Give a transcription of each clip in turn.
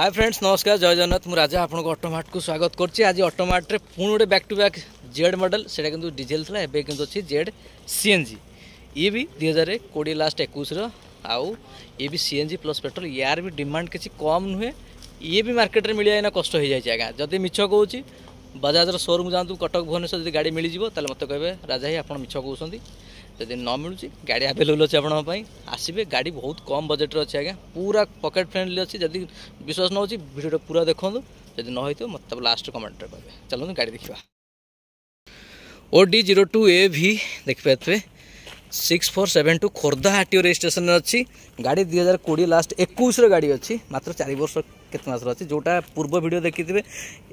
Hi friends नमस्कार जय जगन्नाथ मु राजा आपको ऑटोमार्ट को स्वागत करछि। आज ऑटोमार्ट रे पुणी गोटे back to back Z model सेटा किंतु डीजेल था एबे किंतु अछि जेड सीएनजी। ये भी 2020 लास्ट 21 रो आउ ये भी सीएनजी प्लस पेट्रोल यार भी डिमांड किसी कम नुहे। ये भी मार्केट रे मिलिया ना कष्ट हो जाय आगा। जदि मिछ कहूछि बजाज रो शोरूम जातु कटक भुवनेश्वर जदि गाड़ी मिल जिवो ताले मते कहबे राजा ही आपण मिछ कहउछंती। जदि न मिलूँ गाड़ी आवेलेबल अच्छे आप आसबे। गाड़ी बहुत कम बजेट अच्छे आज्ञा पूरा पकेट फ्रेंडली अच्छी। जदि विश्वास न हो वीडियो पूरा देखो जदि न हो मतलब लास्ट कमेंट कहे। चलो गाड़ी देखा OD02AV देखिए 6472 खोर्धा आरटीओ रजिस्ट्रेशन अच्छी। गाड़ी 2020 लास्ट 21 गाड़ी अच्छी मात्र 4 वर्ष केत मास अच्छी। जोटा पूर्व वीडियो देखी थे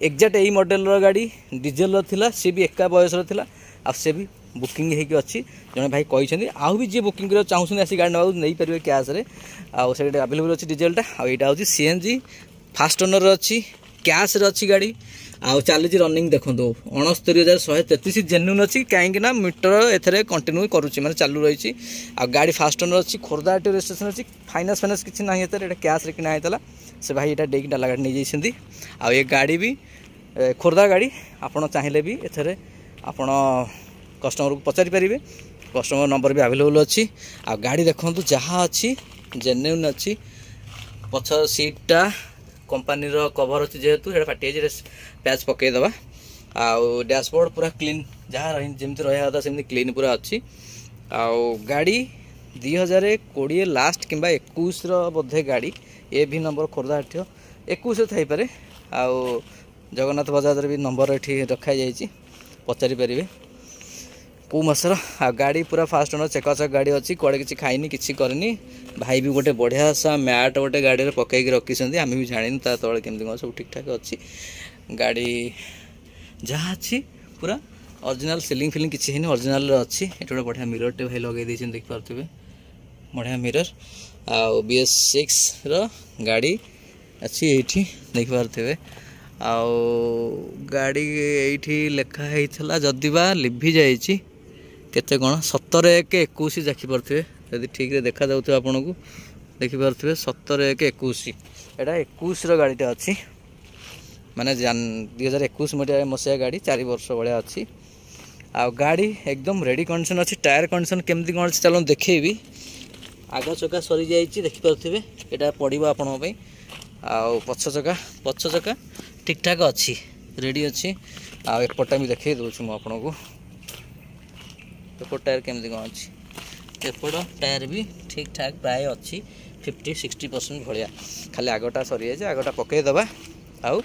एक्जाक्ट यही मॉडल गाड़ी डीजेल थिला सी भी एका बयस थिला आ से भी बुकिंग होगी अच्छी। जड़े भाई कहते आउ भी जी बुकिंग कर चाहूँ आसी गाड़ी नवा नहीं पारे कैश आउट आवेलेबल अच्छी डीजेलटा। आईटा हूँ सीएनजी फास्ट ओनर अच्छी कैश अच्छी गाड़ी आउ चली रनिंग देखो 69,133 जेन्युइन अच्छी कहीं मीटर एथरे कंटिन्यू करुच्ची माने चालू रही। आ गाड़ी फास्ट ओनर अच्छी खोर्धा आरटीओ रजिस्ट्रेशन अच्छी फाइनान्स फाइनान्स किसी ना कैश रे किना होता से भाई यहाँ डेक डाला गाड़ी नहीं जाइए। आ ये गाड़ी भी खोर्धा गाड़ी आपड़ चाहिए भी एथरे आपण कस्टमर को पचारि पारे। कस्टमर नंबर भी आवेलेबल अच्छी। आ गाड़ी देखो जहाँ अच्छी जेन्युइन अच्छी। पछ सीटा कंपनी रो कवर अच्छी जेहेतु फाटी पैच पकईदे। आउ डैशबोर्ड पूरा क्लीन जहाँ जमी रहा था सेमती क्लीन पूरा अच्छी। आउ गाड़ी 2020 लास्ट कि 21 बोधे गाड़ी ए भी नंबर खोर्धा आरटीओ 21 थाईपे। आउ जगन्नाथ बजाज भी नंबर ये रखा जाइए पचारि पारे कौ मसर। आ गाड़ी पूरा फास्ट ओनर चेकाचक गाड़ी अच्छी कड़े किसी खाइनी किसी करनी। भाई भी गोटे बढ़िया सा मैट गोटे गाड़ी में पकईक रखी आम भी जानी ता तले केमती कौन सब ठीक ठाक अच्छी। गाड़ी जहाँ अच्छी पूरा ओरिजिनल सीलिंग फिलिंग किसी है ओरिजिनल अच्छी। ये गोटे बढ़िया मिरर टे भाई लगे देख पारे बढ़िया मिरर। आउ BS6 रो गाड़ी अच्छी ये देख पारे। आउ गाड़ी ये लिखाई जदि बा लिभि जाइए केते कौन 17/1/21 देखिपे यदि ठीक रे देखा जाऊे आपन को देखिपे 17/1/21 एटा 21 गाड़ीटा अच्छी माने 2021 मसीहा गाड़ी 4 वर्ष भाया अच्छी। आ गाड़ी एकदम रेडी कंडीशन अच्छी। टायर कंडीशन केमती कौन अच्छी चलो देखेबी। आगा चक्का सरी जाइए देखिपे यहाँ पड़ो आपण पछ चक्का ठीक ठाक अच्छी रेडी अच्छी। आएपटा भी देखे दूसरी मुझे आपन को एपट टायर केमती कौन अच्छी। एपट टायर भी ठीक ठाक प्राय अच्छी 50-60% भाया। खाली आगटा सरी जाए आगटा पकईदे। आउ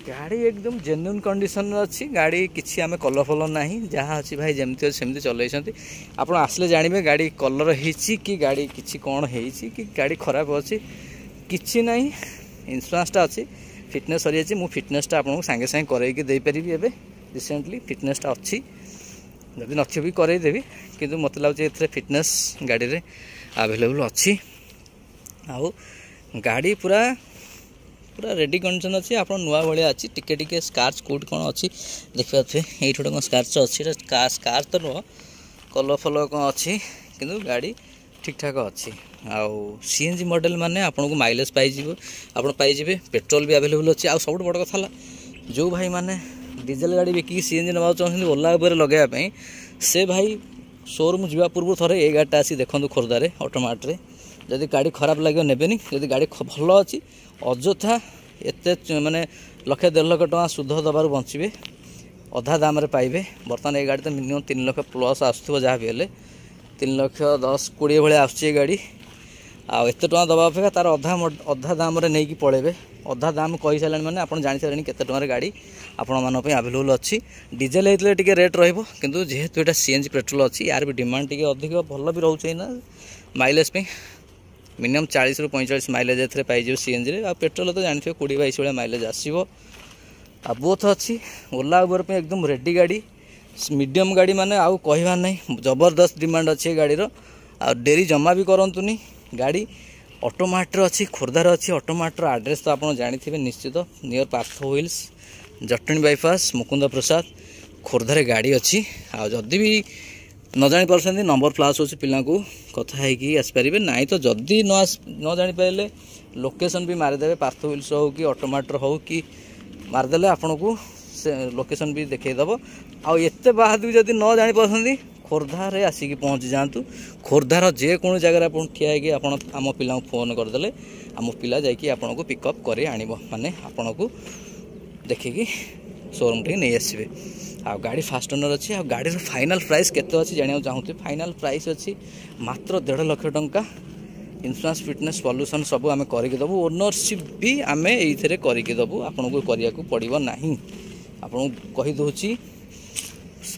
गाड़ी एकदम जेन्युइन कंडीशन अच्छी। गाड़ी किसी आम कलर फलर ना जहाँ अच्छी भाई जमती अच्छे सेमती चलते आप आसले जानवे गाड़ी कलर होती कि गाड़ी किसी कौन होती कि गाड़ी खराब अच्छी किसी ना। इंश्योरेंसटा अच्छी फिटनेस सरी जाइए। मुझे फिटनेसटा आपको सांगे सांगे करईकि देपारि एवं रिसेंटली फिटनेसटा अच्छी जदि नथि भी करईदेवी किंतु मत लगे ये फिटनेस गाड़ी रे आवेलेबल अच्छी। आउ गाड़ी पूरा पूरा रेडी कंडीशन अच्छी आप नुआ भाया अच्छी। टिके टिके स्कार्च कोड कौन अच्छी देखिए ये गोटे स्कार्च अच्छी स्कार्च तो नुह कलर फलर कौन अच्छी किंतु गाड़ी ठीक ठाक अच्छी। आउ सीएनजी मॉडल माने आपन को माइलेज पाइजिवो आपन पाइजिबे। पेट्रोल भी आवेलेबल अच्छी। आ सब बड़ कथा जो भाई माने डीजेल गाड़ी बिकी सीएनजी नवा चाहते ओला उपर लगे से भाई शोरूम जावा पूर्व थे ये गाड़ीटा आसी देखो खोर्धार ऑटोमार्ट रे। जदि गाड़ी खराब लगे नेबेनी जदि गाड़ी भल अच्छी अଯଥା एत माने 1.5 लाख टका सुध दबार बचे अधा दाम रे पाइबे। बर्तमान ये गाड़ी तो मिनिमम 3 लाख प्लस आसुव जहाँ भी हेले 3,10,20 भाया आसुची गाड़ी। आते टका दबा अपेक्षा तार अधा दाम रे नहीं पड़ेबे। अधा दाम कही सारे मैंने आप जानी सारे केते टका गाड़ी आपण मानी आवेलेबल अच्छी। डीजेल होते टे रेट रहिबो किंतु जेहेतु यहाँ सीएनजी पेट्रोल अच्छी यार भी डिमांड टे अधिक भल भी रोचे ना माइलेज पे मिनिमम 40 ରୁ 45 माइलेज ए पाइज सीएनजी रे। आ पेट्रोल तो जानते 20-22 भाया माइलेज आसो। आ बोथ अच्छी ओला उबर पे एकदम रेडी गाड़ी मीडियम गाड़ी माने आउ कहवार नहीं जबरदस्त डिमांड अच्छी गाड़ीर। आ डेरी जमा भी करतुनी गाड़ी ऑटोमार्ट अच्छी खोर्धार अच्छी। ऑटोमार्ट एड्रेस तो आप जानी निश्चित नियर पार्थ व्हील्स जटणी बाईपास मुकुंद प्रसाद खोर्धार गाड़ी अच्छी। आ जदि भी न जानी पार्टी नंबर फ्लाश हो पिला को कथा है आसपारे ना तो जदि न जानी पारे लोकेशन भी मारिदेवे पार्थ व्हील्स हो कि ऑटोमाटर हो कि मारिदेले आपन को से लोकेशन भी देखईदेव आते बाद भी जब न जापार खोर्धार आसिक पहुँची जातु खोर्धार जेको जगह आप ठिया आप आम पिला फोन करदे आम पिला जापन को पिकअप कर माने आपन को देखिकी शोरूम टे नहीं आसबे आ गाड़ी फास्ट ओनर अच्छी आ गाड़ी फाइनाल प्राइस केते अच्छी जाना चाहूँ फाइनाल प्राइस अच्छी मात्र 1.5 लाख टंका इन्शुरांस फिटनेस पॉल्यूशन सब आम करदेबू ओनरशिप भी आम ये करदेबू आपन को करने को पड़ो ना आपन कहीदे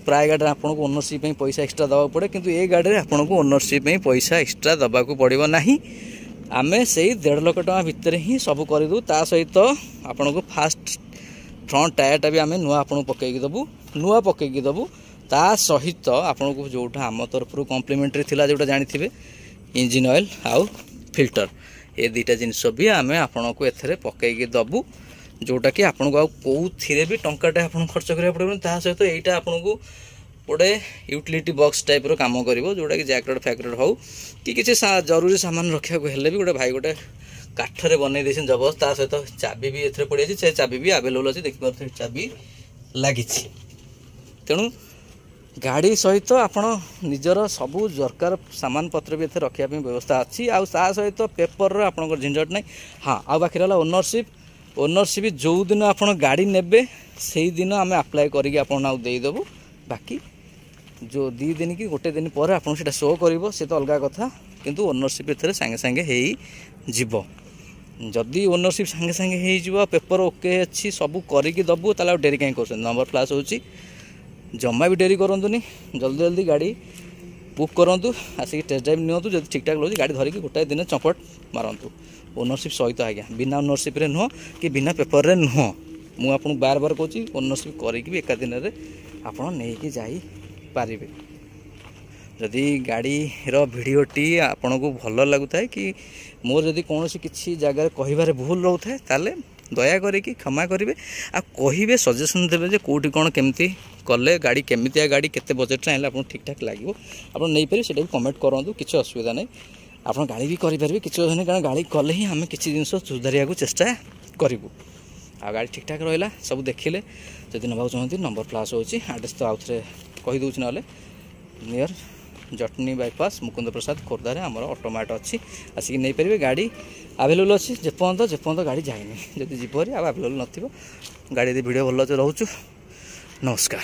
प्राय गाड़ी आपन को ओनरशिप पैसा एक्सट्रा दवा पड़े किंतु ये गाड़ी आपन को ओनरशिप पैसा एक्सट्रा दबा को पड़ो ना आम से 1.5 लाख टଙ୍କା भितर ही सब करदू ता सहित आपन को फास्ट फ्रंट टायरटा भी आम नुआ आपन पकईकी देबू नुआ पकईकी देबू ता सहित आपन को जोटा आम तरफ कम्प्लीमेंटरी थिला जोटा जानिथिबे इंजिन ऑयल आउ फिल्टर ये दुईटा जिनस भी आम आपन को एथरे पकईकी देबू जोटा कि आपन को कौन भी टंकाटा आपन खर्च करा पड़े ता सहित यहीटा आपन को गोटे यूटिलिटी बॉक्स टाइप रो काम करिवो जोटा कि जैकेट फैकेट हो कि किसी जरूरी सामान रखा हेल्ले भी गोटे भाई गोटे काठरे बनई देछन जबरदस्त ता सहित चाबी भी एथरे पड़ी अछि से चाबी भी अवेलेबल अछि देखि पारथि चाबी लागि छि तेणु गाड़ी सहित आपण निजर सबू दरकार सामान पत्र भी एथे रखिया व्यवस्था अच्छी आ सहित पेपर आपन झंझट नहीं हाँ आ बाकी रहा ओनरशिप जो दिन आप गाड़ी नेबे से दिन आम अप्लाई करके आपदेबू बाकी जो 2 दिन कि गोटे दिन पर आप शो कर से तो अलग कथा किंतु ओनरशिप एथरे सांगे सांगे हेई जीवो जदि ओनरशिप सांगे सांगे हेई जीवो पेपर ओके अच्छी सब करके दबू ताला डेरी कहीं कर नंबर प्लास होची जमा भी डेरी करंतुनी जल्दी जल्दी गाड़ी बुक करंतु आसिक टेस्ट ड्राइव नियंतु जब ठीक ठाक लगे गाड़ी धरिकी गोटाए दिन चंपट मारंतु ओनरशिप सहित आज्ञा बिना ओनरशिप रे नुह कि बिना पेपर रे नुह मु आपन बार बार कहूँ ओनरशिप करके भी एका दिन रे आपन नहीं जाई पारिबे जदि गाड़ी रो वीडियोटी आपन को भल लगुता है कि मोर जदि कौन किसी जगह कहिबारे भूल रोथे ताले दया करिकी क्षमा करेंगे आ कहे सजेसन देवे जे कौटी कौन केमती कले गाड़ी केमितिया गाड़ी केते बजेट आइले आपन ठीक ठाक लागिवो आपन नहीं पारे सेटा भी कमेंट करंतु किछि असुविधा नहीं आपन गाड़ी भी करि पारबे किछि नहीं कारण गाड़ी कले ही हमें किछि जिंस सुधारिया को चेष्टा करिवो आ गाड़ी ठीक ठाक रहिला सब देखिले जदि नबाउ चाहती नंबर प्लास होची एड्रेस तो आउथरे कहि दोछि नले नियर जटनी बाईपास मुकुंद प्रसाद खोर्धारे आमर ऑटोमाट अच्छी आसिक नहीं पारे गाड़ी अवेलेबल अच्छी जेपर्यंत गाड़ी जाए जब जीपरी आवेलेबल नथिबो गाड़ी वीडियो भल रोचु नमस्कार।